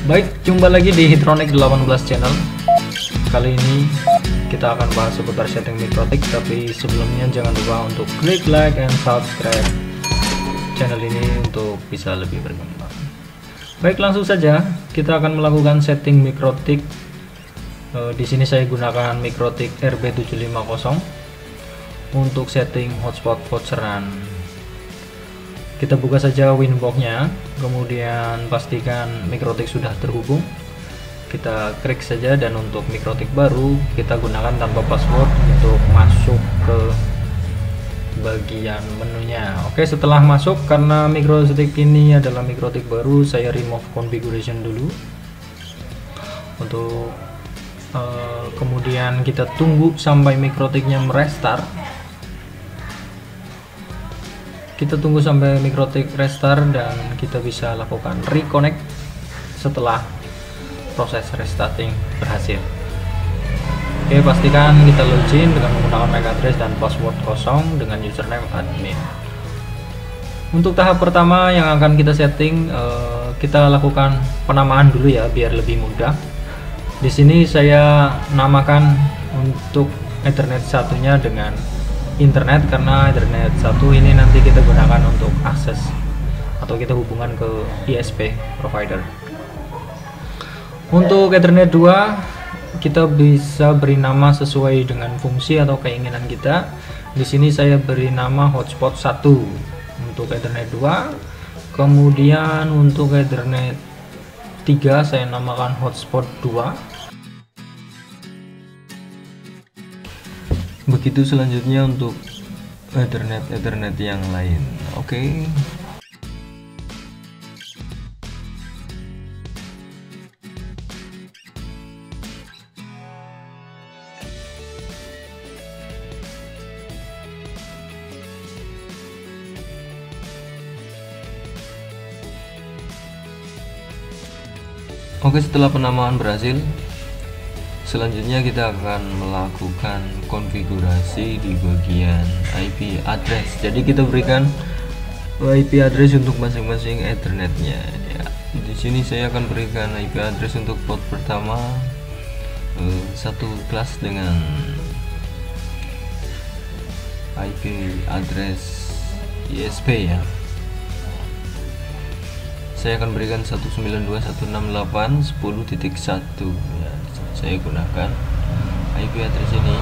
Baik, jumpa lagi di Hitronic 18 channel. Kali ini kita akan bahas seputar setting mikrotik, tapi sebelumnya jangan lupa untuk klik like and subscribe channel ini untuk bisa lebih berkembang. Baik, langsung saja kita akan melakukan setting mikrotik. Di sini saya gunakan mikrotik RB750 untuk setting hotspot voucheran. Kita buka saja Winbox-nya, kemudian pastikan mikrotik sudah terhubung. Kita klik saja, dan untuk mikrotik baru kita gunakan tanpa password untuk masuk ke bagian menunya. Oke, setelah masuk, karena mikrotik ini adalah mikrotik baru, saya remove configuration dulu. Untuk kemudian kita tunggu sampai mikrotiknya merestart. Kita tunggu sampai mikrotik restart dan kita bisa lakukan reconnect setelah proses restarting berhasil. Oke, pastikan kita login dengan menggunakan MAC address dan password kosong dengan username admin. Untuk tahap pertama yang akan kita setting, kita lakukan penamaan dulu ya biar lebih mudah. Di sini saya namakan untuk Ethernet satunya dengan internet, karena Ethernet 1 ini nanti kita gunakan untuk akses atau kita hubungan ke ISP provider. Untuk Ethernet 2 kita bisa beri nama sesuai dengan fungsi atau keinginan kita. Di sini saya beri nama hotspot 1 untuk Ethernet 2. Kemudian untuk Ethernet 3 saya namakan hotspot 2. Begitu selanjutnya untuk Ethernet yang lain. Oke. Oke, setelah penamaan berhasil, selanjutnya kita akan melakukan konfigurasi di bagian IP address. Jadi kita berikan IP address untuk masing-masing Ethernetnya. Ya, di sini saya akan berikan IP address untuk port pertama satu kelas dengan IP address ISP ya. Saya akan berikan 192.168.10.1 ya. Saya gunakan IP address ini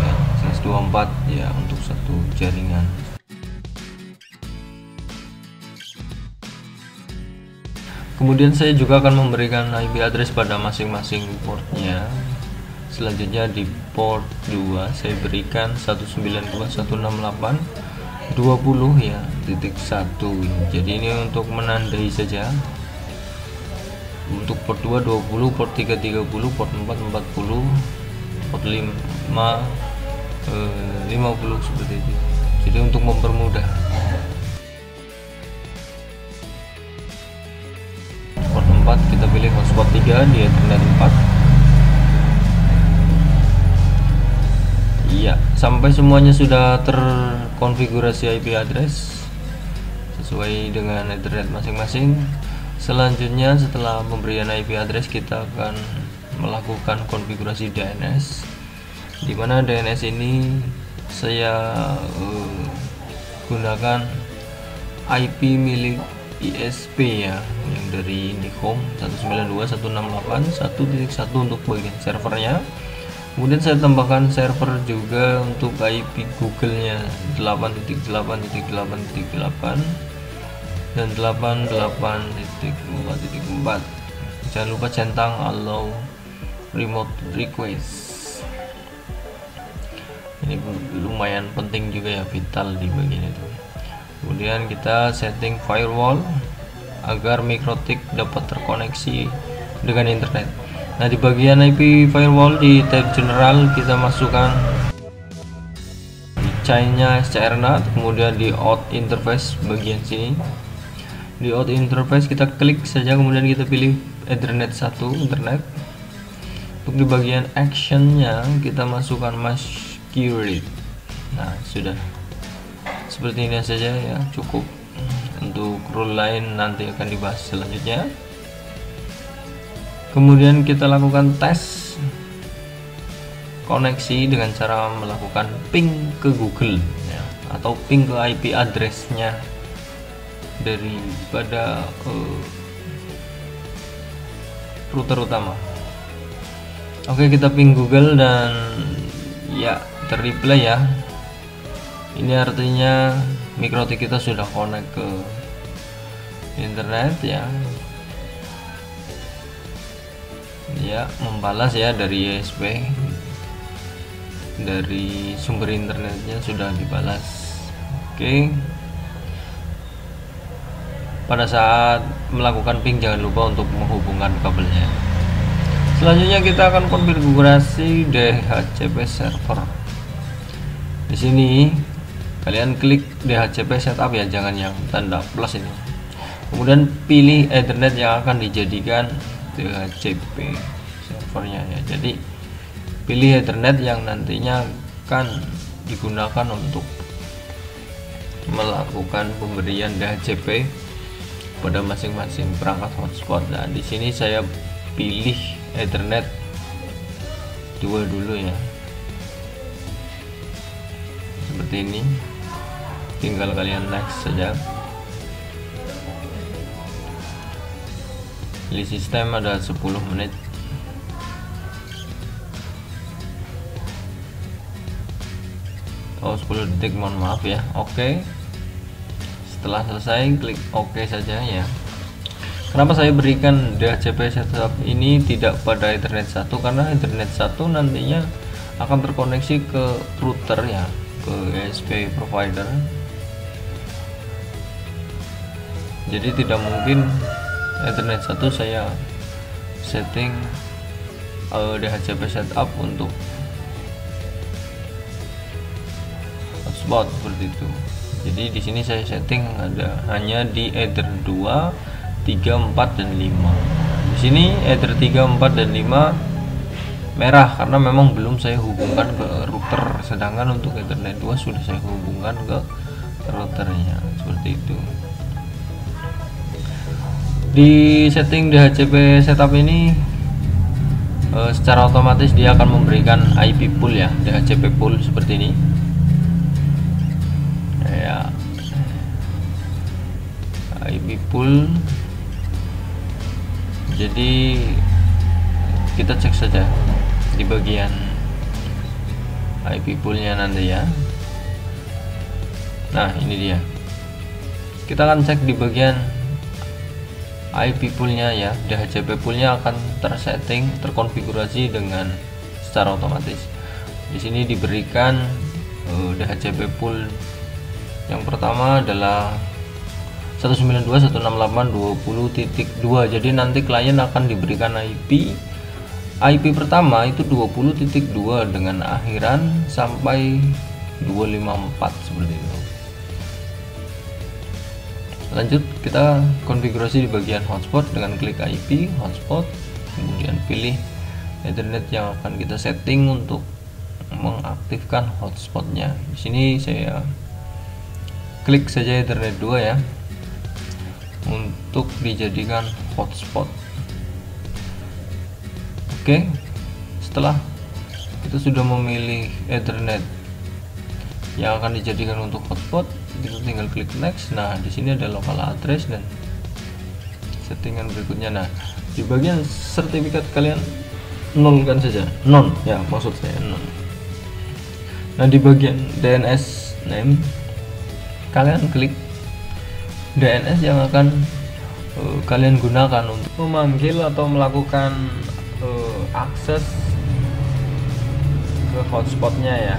ya, 124 ya untuk satu jaringan. Kemudian saya juga akan memberikan IP address pada masing-masing portnya. Selanjutnya di port 2 saya berikan 192.168.20 ya titik 1. Jadi ini untuk menandai saja. Untuk port 2 20, port 3 30, port 4 40, port 5 50 seperti itu. Jadi untuk mempermudah. Port 4 kita pilih hotspot 3 di Ethernet 4. Iya, sampai semuanya sudah terkonfigurasi IP address sesuai dengan Ethernet masing-masing. Selanjutnya setelah pemberian IP address kita akan melakukan konfigurasi DNS, di mana DNS ini saya gunakan IP milik ISP ya, yang dari Indihome 192.168.1.1 untuk bagian servernya. Kemudian saya tambahkan server juga untuk IP Google-nya 8.8.8.8 dan 88.4.4. Jangan lupa centang allow remote request. Ini lumayan penting juga ya, vital di bagian itu. Kemudian kita setting firewall agar mikrotik dapat terkoneksi dengan internet. Nah, di bagian IP firewall di tab general kita masukkan chainnya SCR-NAT, kemudian di out interface bagian sini. Di out interface kita klik saja, kemudian kita pilih Ethernet 1 internet. Untuk di bagian actionnya kita masukkan masquerade. Nah, sudah seperti ini saja ya, cukup. Untuk rule lain nanti akan dibahas selanjutnya. Kemudian kita lakukan tes koneksi dengan cara melakukan ping ke Google ya, atau ping ke IP addressnya daripada router utama. Oke, kita ping Google dan ya terreply ya. Ini artinya Mikrotik kita sudah connect ke internet ya. Ya, membalas ya dari ISP, dari sumber internetnya sudah dibalas. Oke. Pada saat melakukan ping jangan lupa untuk menghubungkan kabelnya. Selanjutnya kita akan konfigurasi DHCP server. Di sini kalian klik DHCP setup ya, jangan yang tanda plus ini. Kemudian pilih Ethernet yang akan dijadikan DHCP servernya ya. Jadi pilih Ethernet yang nantinya akan digunakan untuk melakukan pemberian DHCP pada masing-masing perangkat hotspot. Nah, di sini saya pilih Ethernet 2 dulu ya. Seperti ini. Tinggal kalian next saja. Di sistem ada 10 menit. Oh, 10 detik, mohon maaf ya. Oke. Setelah selesai klik OK saja ya. Kenapa saya berikan DHCP setup ini tidak pada Ethernet 1? Karena Ethernet 1 nantinya akan terkoneksi ke router ya, ke ISP provider. Jadi tidak mungkin Ethernet 1 saya setting DHCP setup untuk hotspot seperti itu. Jadi di sini saya setting ada hanya di Ether 2, 3, 4 dan 5. Di sini Ether 3, 4 dan 5 merah karena memang belum saya hubungkan ke router, sedangkan untuk Ethernet 2 sudah saya hubungkan ke routernya seperti itu. Di setting DHCP setup ini secara otomatis dia akan memberikan IP pool ya, DHCP pool seperti ini ya, IP pool. Jadi kita cek saja di bagian IP poolnya nanti ya. Nah, ini dia. Kita akan cek di bagian IP poolnya ya. DHCP poolnya akan tersetting, terkonfigurasi dengan secara otomatis. Di sini diberikan DHCP pool yang pertama adalah 192.168.20.2. Jadi nanti klien akan diberikan IP pertama itu 20.2 dengan akhiran sampai 254 seperti itu. Lanjut, kita konfigurasi di bagian hotspot dengan klik IP hotspot, kemudian pilih Ethernet yang akan kita setting untuk mengaktifkan hotspotnya. Di sini saya klik saja Ethernet 2 ya, untuk dijadikan hotspot. Oke, setelah kita sudah memilih Ethernet yang akan dijadikan untuk hotspot, kita tinggal klik next. Nah, di sini ada local address dan settingan berikutnya. Nah, di bagian sertifikat kalian nolkan saja, non ya, maksud saya non. Nah, di bagian DNS name kalian klik DNS yang akan kalian gunakan untuk memanggil atau melakukan akses ke hotspotnya ya.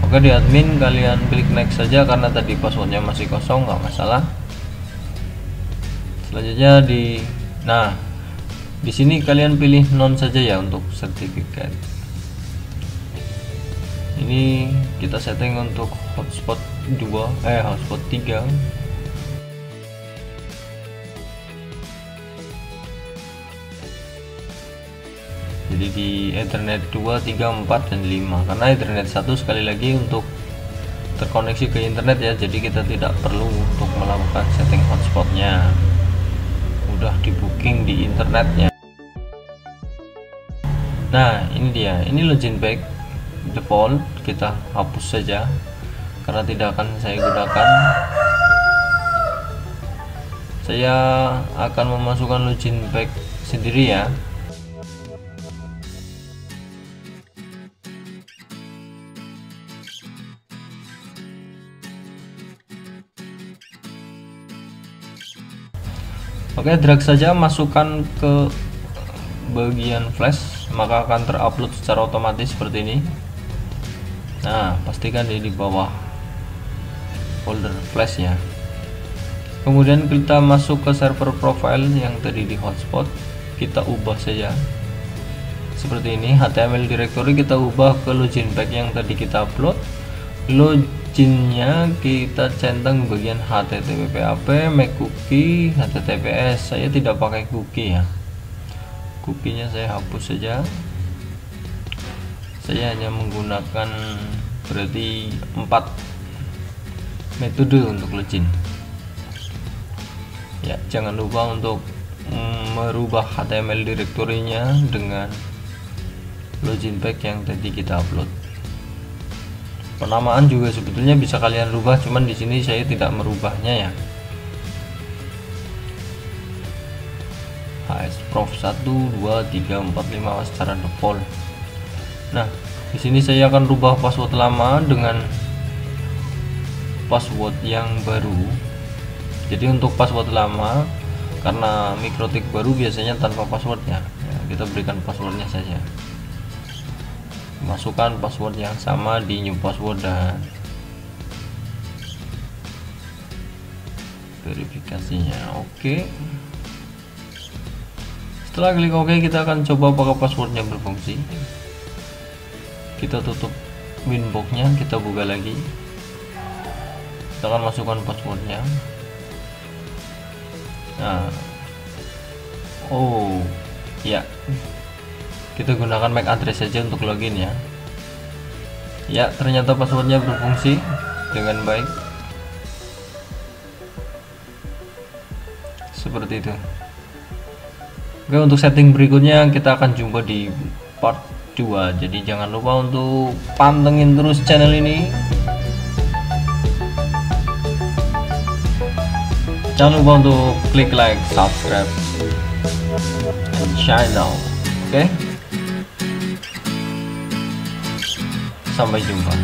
Oke, di admin kalian klik next saja karena tadi passwordnya masih kosong, nggak masalah. Selanjutnya di sini kalian pilih non saja ya untuk sertifikat. Ini kita setting untuk hotspot 3. Jadi di Ethernet 2, 3, 4 dan 5. Karena Ethernet 1 sekali lagi untuk terkoneksi ke internet ya, jadi kita tidak perlu untuk melakukan setting hotspotnya, udah di booking di internetnya. Nah ini dia, ini login back default, kita hapus saja karena tidak akan saya gunakan. Saya akan memasukkan login back sendiri ya. Oke, drag saja, masukkan ke bagian flash, maka akan terupload secara otomatis seperti ini. Nah, pastikan di bawah folder flash ya. Kemudian kita masuk ke server profile yang tadi di hotspot, kita ubah saja seperti ini. HTML directory kita ubah ke login back yang tadi kita upload. Loginnya kita centang bagian HTTP/PHP, make cookie, HTTPS. Saya tidak pakai cookie ya, cookienya saya hapus saja. Saya hanya menggunakan berarti 4 metode untuk login ya. Jangan lupa untuk merubah HTML directory-nya dengan login back yang tadi kita upload. Penamaan juga sebetulnya bisa kalian rubah, cuman di sini saya tidak merubahnya ya. hsprof 1 2 3 4 5 secara default. Nah, di sini saya akan rubah password lama dengan password yang baru. Jadi untuk password lama, karena Mikrotik baru biasanya tanpa passwordnya ya, kita berikan passwordnya saja. Masukkan password yang sama di new password dan verifikasinya. Oke. Setelah klik OK, kita akan coba apakah passwordnya berfungsi. Kita tutup winboxnya, kita buka lagi. Kita akan masukkan passwordnya. Nah, oh ya, kita gunakan MAC address saja untuk login ya. Ya, ternyata passwordnya berfungsi dengan baik. Seperti itu. Oke, untuk setting berikutnya kita akan jumpa di part 2. Jadi jangan lupa untuk pantengin terus channel ini. Jangan lupa untuk klik like, subscribe, and share now. Oke? Sampai jumpa.